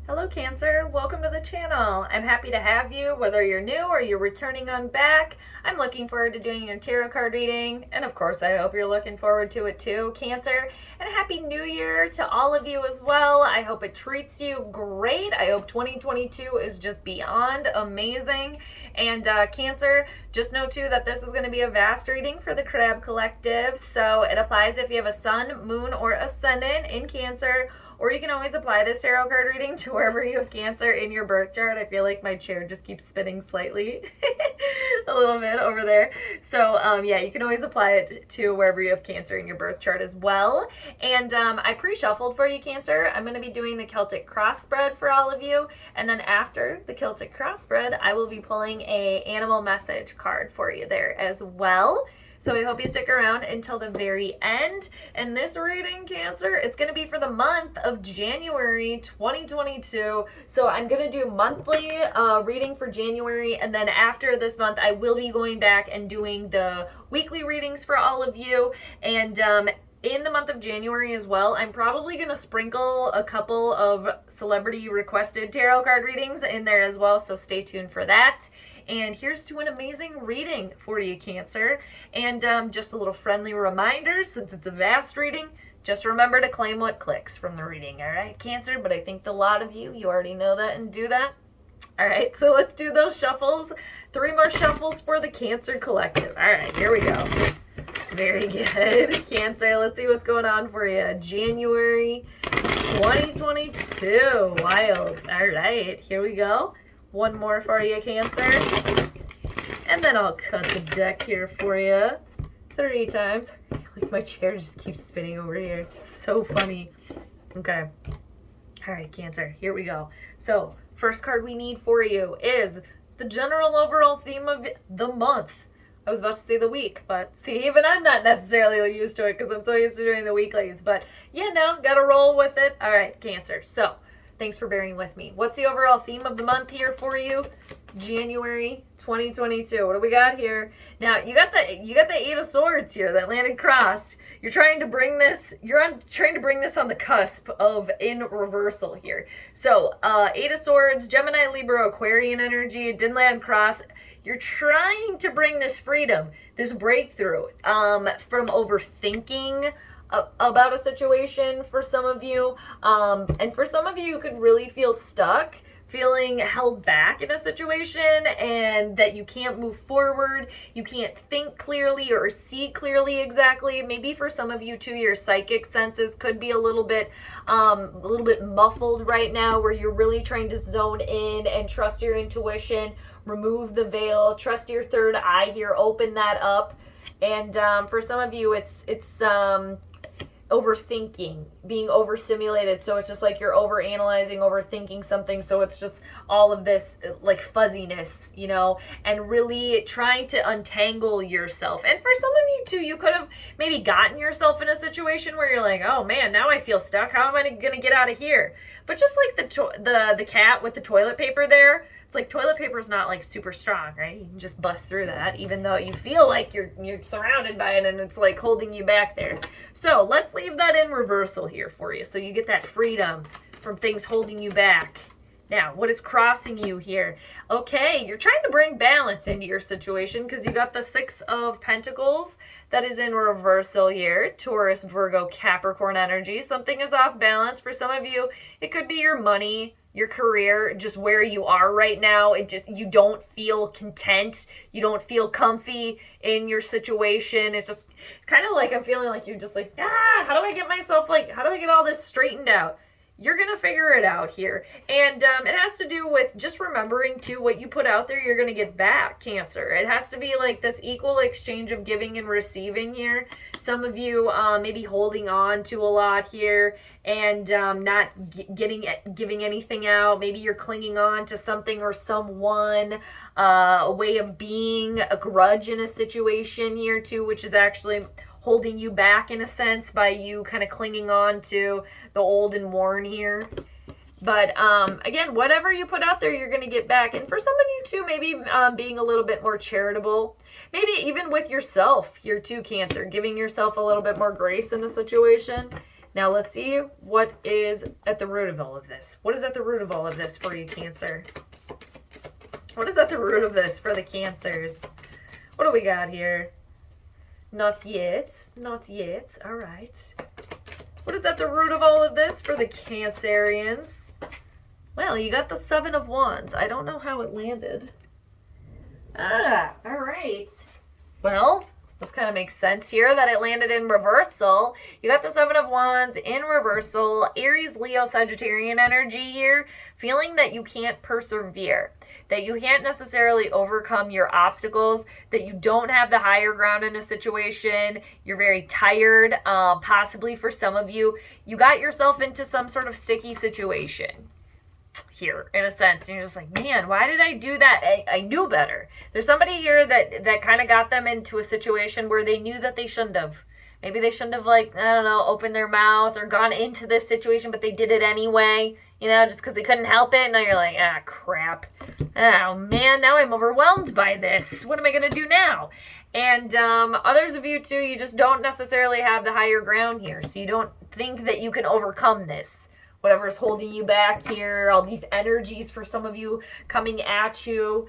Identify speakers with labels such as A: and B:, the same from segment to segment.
A: Hello Cancer, welcome to the channel. I'm happy to have you, whether you're new or you're returning on back. I'm looking forward to doing your tarot card reading, and of course I hope you're looking forward to it too, Cancer. And a happy new year to all of you as well. I hope it treats you great. I hope 2022 is just beyond amazing. And Cancer, just know too that this is going to be a vast reading for the Crab Collective, so it applies if you have a sun, moon, or ascendant in Cancer. Or you can always apply this tarot card reading to wherever you have Cancer in your birth chart. I feel like my chair just keeps spinning slightly a little bit over there. So yeah, you can always apply it to wherever you have Cancer in your birth chart as well. And I pre-shuffled for you, Cancer. I'm going to be doing the Celtic cross spread for all of you. And then after the Celtic cross spread, I will be pulling a animal message card for you there as well. So I hope you stick around until the very end. And this reading, Cancer, it's going to be for the month of January 2022. So I'm going to do monthly reading for January. And then after this month, I will be going back and doing the weekly readings for all of you. And in the month of January as well, I'm probably going to sprinkle a couple of celebrity requested tarot card readings in there as well. So stay tuned for that. And here's to an amazing reading for you, Cancer. And just a little friendly reminder, since it's a vast reading, just remember to claim what clicks from the reading, all right, Cancer? But I think a lot of you already know that and do that. All right, so let's do those shuffles. 3 more shuffles for the Cancer Collective. All right, here we go. Very good, Cancer. Let's see what's going on for you. January 2022. Wild. All right, here we go. 1 more for you, Cancer. And then I'll cut the deck here for you 3 times. I feel like my chair just keeps spinning over here. It's so funny. Okay. All right, Cancer, here we go. So, first card we need for you is the general overall theme of the month. I was about to say the week, but see, even I'm not necessarily used to it because I'm so used to doing the weeklies. But yeah, no, gotta roll with it. All right, Cancer. So, thanks for bearing with me. What's the overall theme of the month here for you? January 2022. What do we got here? Now, you got the 8 of Swords here that landed crossed. You're trying to bring this on the cusp of in reversal here. So, 8 of Swords, Gemini, Libra, Aquarian energy. It didn't land cross. You're trying to bring this freedom, this breakthrough from overthinking about a situation for some of you. And for some of you, you could really feel stuck, feeling held back in a situation and that you can't move forward. You can't think clearly or see clearly exactly. Maybe for some of you too, your psychic senses could be a little bit muffled right now, where you're really trying to zone in and trust your intuition, remove the veil, trust your third eye here, open that up. And for some of you, it's overthinking, being overstimulated. So it's just like you're overanalyzing, overthinking something. So it's just all of this like fuzziness, you know, and really trying to untangle yourself. And for some of you too, you could have maybe gotten yourself in a situation where you're like, oh man, now I feel stuck. How am I going to get out of here? But just like the cat with the toilet paper there, it's like toilet paper is not like super strong, right? You can just bust through that, even though you feel like you're surrounded by it and it's like holding you back there. So let's leave that in reversal here for you, so you get that freedom from things holding you back. Now, what is crossing you here? Okay, you're trying to bring balance into your situation because you got the 6 of Pentacles that is in reversal here. Taurus, Virgo, Capricorn energy. Something is off balance. For some of you, it could be your money, your career, just where you are right now. You don't feel content. You don't feel comfy in your situation. It's just kind of like I'm feeling like you're just like, how do I get all this straightened out? You're going to figure it out here. And it has to do with just remembering, too, what you put out there, you're going to get back, Cancer. It has to be like this equal exchange of giving and receiving here. Some of you maybe holding on to a lot here and not giving anything out. Maybe you're clinging on to something or someone, a way of being, a grudge in a situation here, too, which is actually holding you back in a sense by you kind of clinging on to the old and worn here. But again, whatever you put out there, you're going to get back. And for some of you too, maybe being a little bit more charitable, maybe even with yourself here too, Cancer, giving yourself a little bit more grace in a situation. Now let's see what is at the root of all of this. What is at the root of all of this for you, Cancer? What is at the root of this for the Cancers? What do we got here? Not yet. Not yet. All right. What is at the root of all of this for the Cancerians? Well, you got the Seven of Wands. I don't know how it landed. All right. Well, this kind of makes sense here that it landed in reversal. You got the Seven of Wands in reversal. Aries, Leo, Sagittarian energy here. Feeling that you can't persevere. That you can't necessarily overcome your obstacles. That you don't have the higher ground in a situation. You're very tired. Possibly for some of you, you got yourself into some sort of sticky situation here, in a sense, and you're just like, man, why did I do that? I knew better. There's somebody here that kind of got them into a situation where they knew that they shouldn't have. Maybe they shouldn't have, like, I don't know, opened their mouth or gone into this situation, but they did it anyway, you know, just because they couldn't help it. Now you're like, ah, crap. Oh, man, now I'm overwhelmed by this. What am I going to do now? And others of you, too, you just don't necessarily have the higher ground here, so you don't think that you can overcome this. Whatever's holding you back here, all these energies for some of you coming at you.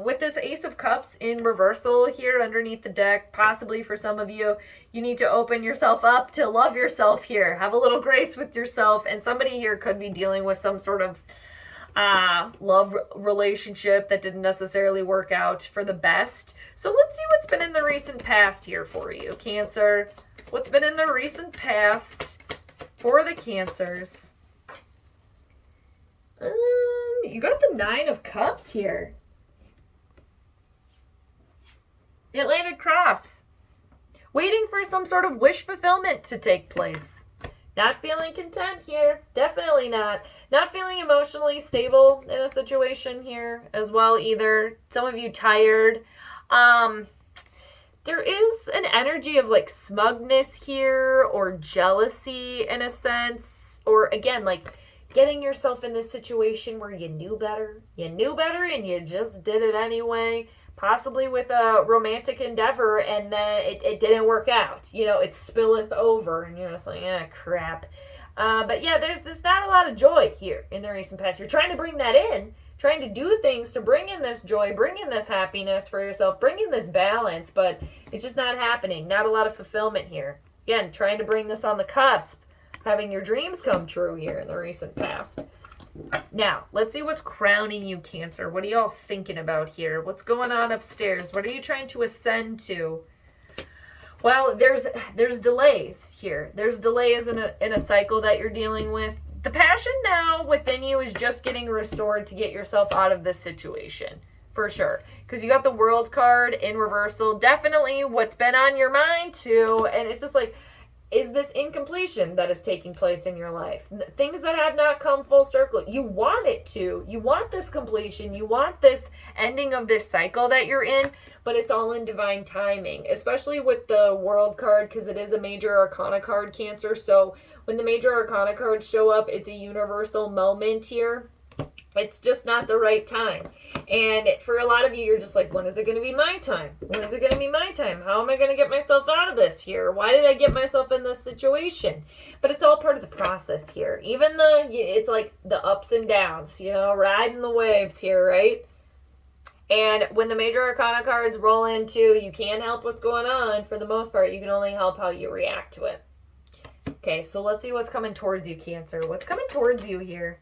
A: With this Ace of Cups in reversal here underneath the deck, possibly for some of you, you need to open yourself up to love yourself here. Have a little grace with yourself. And somebody here could be dealing with some sort of love relationship that didn't necessarily work out for the best. So let's see what's been in the recent past here for you, Cancer. What's been in the recent past for the Cancers? You got the Nine of Cups here. It landed cross. Waiting for some sort of wish fulfillment to take place. Not feeling content here. Definitely not. Not feeling emotionally stable in a situation here as well either. Some of you tired. There is an energy of like smugness here or jealousy in a sense. Or again, like getting yourself in this situation where you knew better. You knew better and you just did it anyway. Possibly with a romantic endeavor and then it didn't work out. You know, it spilleth over and you're just like, ah, crap. But yeah, there's not a lot of joy here in the recent past. You're trying to bring that in. Trying to do things to bring in this joy, bring in this happiness for yourself, bring in this balance, but it's just not happening. Not a lot of fulfillment here. Again, trying to bring this on the cusp, having your dreams come true here in the recent past. Now, let's see what's crowning you, Cancer. What are y'all thinking about here? What's going on upstairs? What are you trying to ascend to? Well, there's delays here. There's delays in a cycle that you're dealing with. The passion now within you is just getting restored to get yourself out of this situation, for sure. Because you got the World card in reversal. Definitely what's been on your mind too. And it's just like, is this incompletion that is taking place in your life? Things that have not come full circle. You want it to. You want this completion. You want this ending of this cycle that you're in, but it's all in divine timing, especially with the World card because it is a major arcana card, Cancer. So when the major arcana cards show up, it's a universal moment here. It's just not the right time. And for a lot of you, you're just like, when is it going to be my time? When is it going to be my time? How am I going to get myself out of this here? Why did I get myself in this situation? But it's all part of the process here. Even it's like the ups and downs, you know, riding the waves here, right? And when the major arcana cards roll in too, you can't help what's going on for the most part. You can only help how you react to it. Okay, so let's see what's coming towards you, Cancer. What's coming towards you here?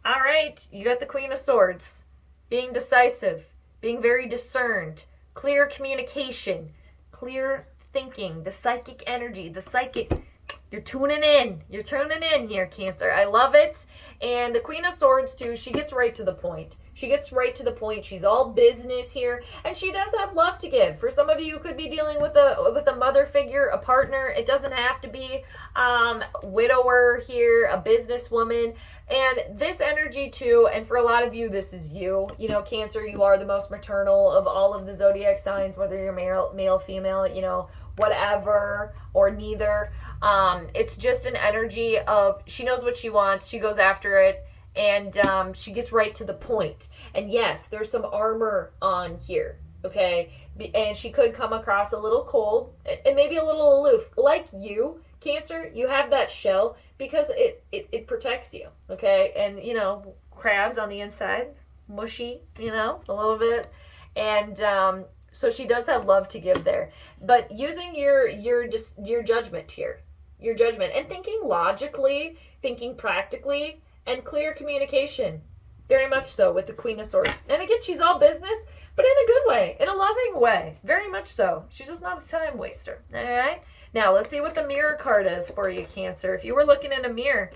A: All right, you got the Queen of Swords. Being decisive, being very discerned, clear communication, clear thinking, the psychic energy, you're tuning in. You're tuning in here, Cancer. I love it. And the Queen of Swords, too, she gets right to the point. She gets right to the point. She's all business here. And she does have love to give. For some of you who could be dealing with a mother figure, a partner. It doesn't have to be widower here, a businesswoman. And this energy, too, and for a lot of you, this is you. You know, Cancer, you are the most maternal of all of the zodiac signs, whether you're male, female, you know, whatever, or neither. It's just an energy of she knows what she wants, she goes after it, and she gets right to the point. And yes, there's some armor on here, okay? And she could come across a little cold and maybe a little aloof. Like you Cancer, you have that shell because it protects you, okay? And, you know, crabs on the inside, mushy, you know, a little bit. And so she does have love to give there. But using your judgment here, your judgment, and thinking logically, thinking practically, and clear communication. Very much so with the Queen of Swords. And again, she's all business, but in a good way, in a loving way. Very much so. She's just not a time waster. All right? Now, let's see what the mirror card is for you, Cancer. If you were looking in a mirror.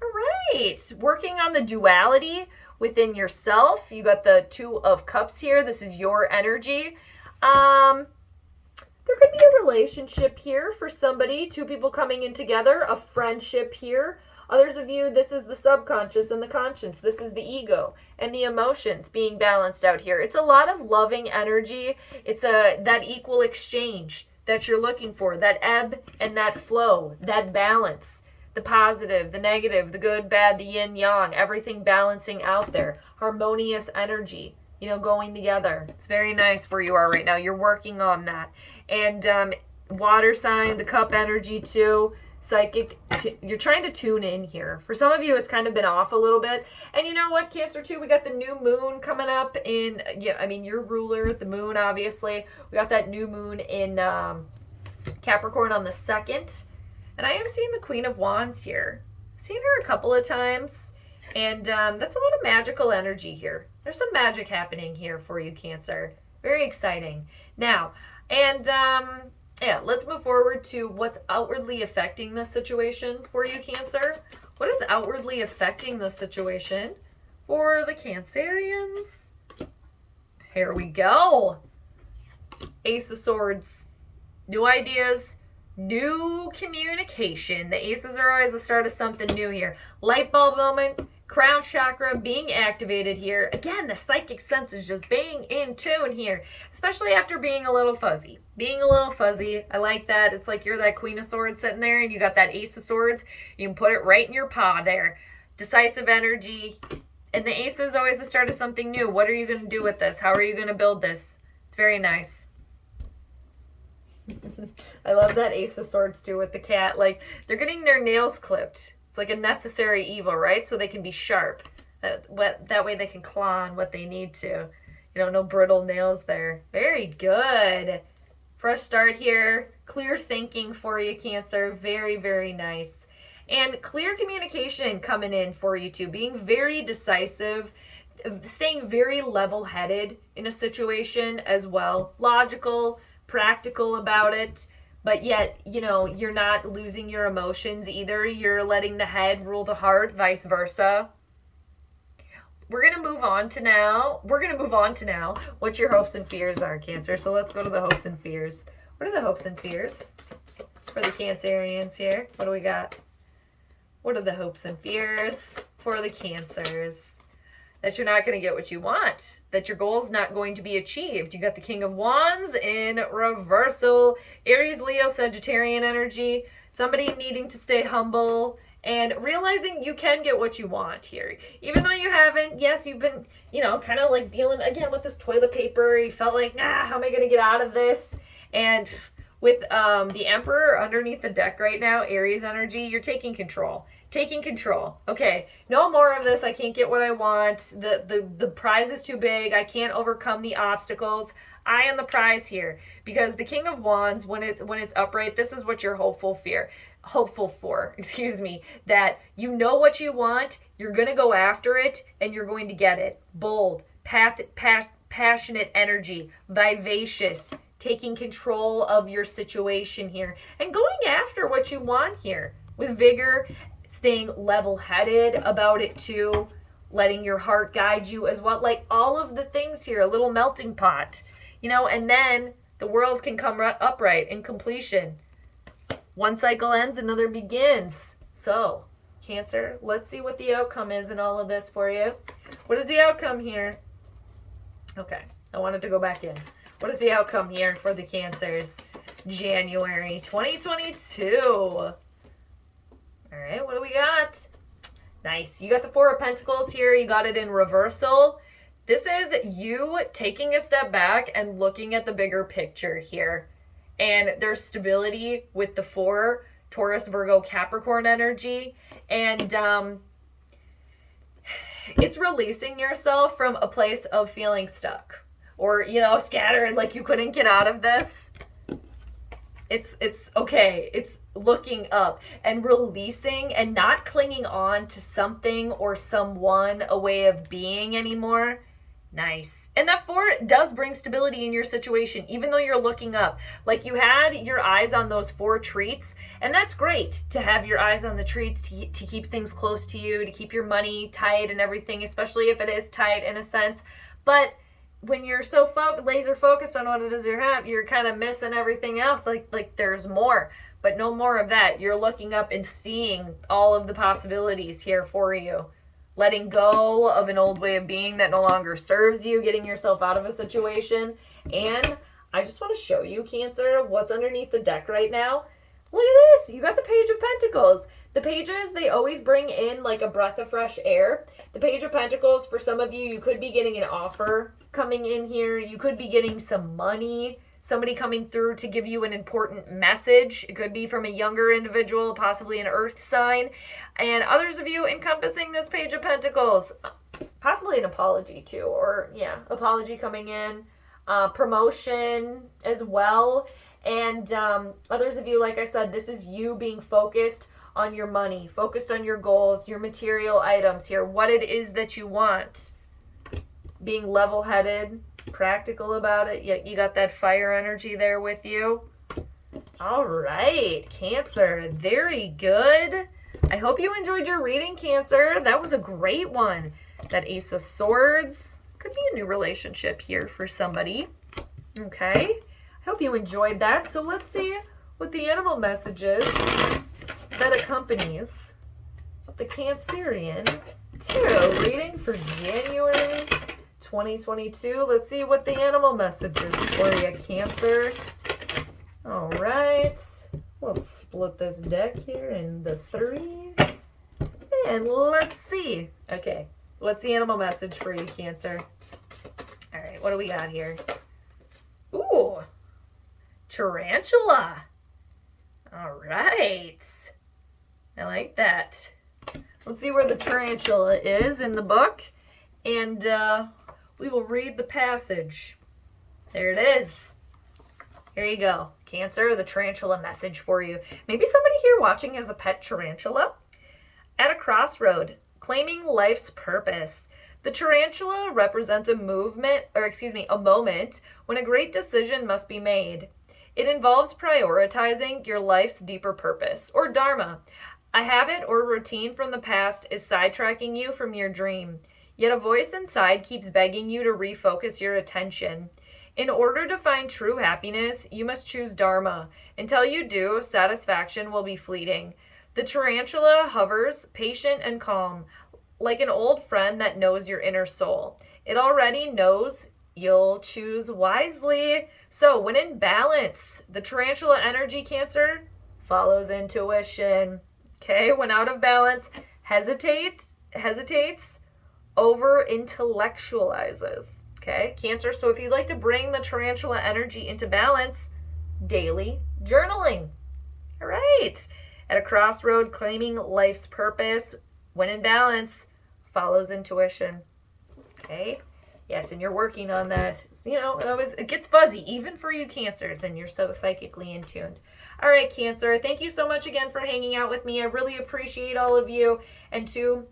A: All right. Working on the duality within yourself. You got the Two of Cups here. This is your energy. There could be a relationship here for somebody. Two people coming in together. A friendship here. Others of you, this is the subconscious and the conscience. This is the ego and the emotions being balanced out here. It's a lot of loving energy. It's that equal exchange that you're looking for, that ebb and that flow, that balance, the positive, the negative, the good, bad, the yin, yang, everything balancing out there. Harmonious energy, you know, going together. It's very nice where you are right now. You're working on that. And water sign, the cup energy too. Psychic, you're trying to tune in here. For some of you, it's kind of been off a little bit. And you know what, Cancer too, we got the new moon coming up in, your ruler, the moon, obviously. We got that new moon in Capricorn on the 2nd. And I am seeing the Queen of Wands here. I've seen her a couple of times. And that's a lot of magical energy here. There's some magic happening here for you, Cancer. Very exciting. Now, and yeah, let's move forward to what's outwardly affecting this situation for you, Cancer. What is outwardly affecting this situation for the Cancerians? Here we go. Ace of Swords. New ideas, new communication. The aces are always the start of something new here. Light bulb moment. Crown chakra being activated here. Again, the psychic sense is just being in tune here, especially after being a little fuzzy. Being a little fuzzy, I like that. It's like you're that Queen of Swords sitting there and you got that Ace of Swords. You can put it right in your paw there. Decisive energy. And the ace is always the start of something new. What are you going to do with this? How are you going to build this? It's very nice. I love that Ace of Swords too with the cat. Like, they're getting their nails clipped. Like a necessary evil, right? So they can be sharp. That way they can claw on what they need to. You know, no brittle nails there. Very good. Fresh start here. Clear thinking for you, Cancer. Very, very nice. And clear communication coming in for you too. Being very decisive. Staying very level-headed in a situation as well. Logical, practical about it. But yet, you know, you're not losing your emotions either. You're letting the head rule the heart, vice versa. We're going to move on to now. What your hopes and fears are, Cancer. So let's go to the hopes and fears. What are the hopes and fears for the Cancerians here? What do we got? What are the hopes and fears for the Cancers? That you're not going to get what you want. That your goal's not going to be achieved. You got the King of Wands in reversal. Aries, Leo, Sagittarian energy. Somebody needing to stay humble. And realizing you can get what you want here. Even though you haven't. Yes, you've been, you know, kind of like dealing, again, with this toilet paper. You felt like, how am I going to get out of this? And with the Emperor underneath the deck right now, Aries energy, you're taking control. Taking control. Okay, no more of this. I can't get what I want. The prize is too big. I can't overcome the obstacles. I am the prize here. Because the King of Wands, when it's upright, this is what you're hopeful for, that you know what you want, you're going to go after it, and you're going to get it. Bold, passionate energy, vivacious, taking control of your situation here, and going after what you want here with vigor, staying level-headed about it too, letting your heart guide you as well. Like all of the things here, a little melting pot, you know, and then the world can come upright in completion. One cycle ends, another begins. So, Cancer, let's see what the outcome is in all of this for you. What is the outcome here? Okay, I wanted to go back in. What is the outcome here for the Cancers? January 2022. All right, what do we got? Nice. You got the Four of Pentacles here. You got it in reversal. This is you taking a step back and looking at the bigger picture here. And there's stability with the Four. Taurus, Virgo, Capricorn energy. And it's releasing yourself from a place of feeling stuck or, scattered, like you couldn't get out of this. It's okay. It's looking up and releasing and not clinging on to something or someone, a way of being anymore. Nice. And that 4 does bring stability in your situation, even though you're looking up. Like you had your eyes on those 4 treats, and that's great to have your eyes on the treats, to keep things close to you, to keep your money tight and everything, especially if it is tight in a sense. But when you're so laser focused on what it is you have, you're kind of missing everything else. Like there's more, but no more of that. You're looking up and seeing all of the possibilities here for you. Letting go of an old way of being that no longer serves you, getting yourself out of a situation. And I just want to show you, Cancer, what's underneath the deck right now. Look at this. You got the Page of Pentacles. The pages, they always bring in like a breath of fresh air. The Page of Pentacles, for some of you, you could be getting an offer coming in here. You could be getting some money. Somebody coming through to give you an important message. It could be from a younger individual, possibly an earth sign. And others of you encompassing this Page of Pentacles, possibly an apology too, or apology coming in, promotion as well. And others of you, like I said, this is you being focused on your money, focused on your goals, your material items here, what it is that you want. Being level-headed, practical about it. You got that fire energy there with you. All right, Cancer, very good. I hope you enjoyed your reading, Cancer. That was a great one. That Ace of Swords could be a new relationship here for somebody. Okay, I hope you enjoyed that. So let's see what the animal message is that accompanies the Cancerian tarot reading for January 2022. Let's see what the animal message is for you, Cancer. All right. We'll split this deck here into 3. And let's see. Okay. What's the animal message for you, Cancer? All right. What do we got here? Ooh. Tarantula. All right. I like that. Let's see where the tarantula is in the book. And we will read the passage. There it is. Here you go. Cancer, the tarantula message for you. Maybe somebody here watching has a pet tarantula. At a crossroad, claiming life's purpose. The tarantula represents a moment when a great decision must be made. It involves prioritizing your life's deeper purpose, or dharma. A habit or routine from the past is sidetracking you from your dream. Yet a voice inside keeps begging you to refocus your attention. In order to find true happiness, you must choose dharma. Until you do, satisfaction will be fleeting. The tarantula hovers, patient and calm, like an old friend that knows your inner soul. It already knows you'll choose wisely. So when in balance, the tarantula energy, Cancer, follows intuition. Okay, when out of balance, hesitates, over intellectualizes. Okay, Cancer, so if you'd like to bring the tarantula energy into balance, daily journaling. All right. At a crossroad, claiming life's purpose, when in balance, follows intuition. Okay. Yes, and you're working on that. It gets fuzzy, even for you Cancers, and you're so psychically in tuned. All right, Cancer, thank you so much again for hanging out with me. I really appreciate all of you. And to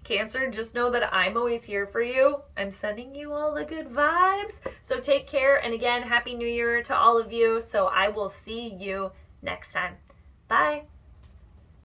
A: Cancer, just know that I'm always here for you. I'm sending you all the good vibes. So take care. And again, Happy New Year to all of you. So I will see you next time. Bye.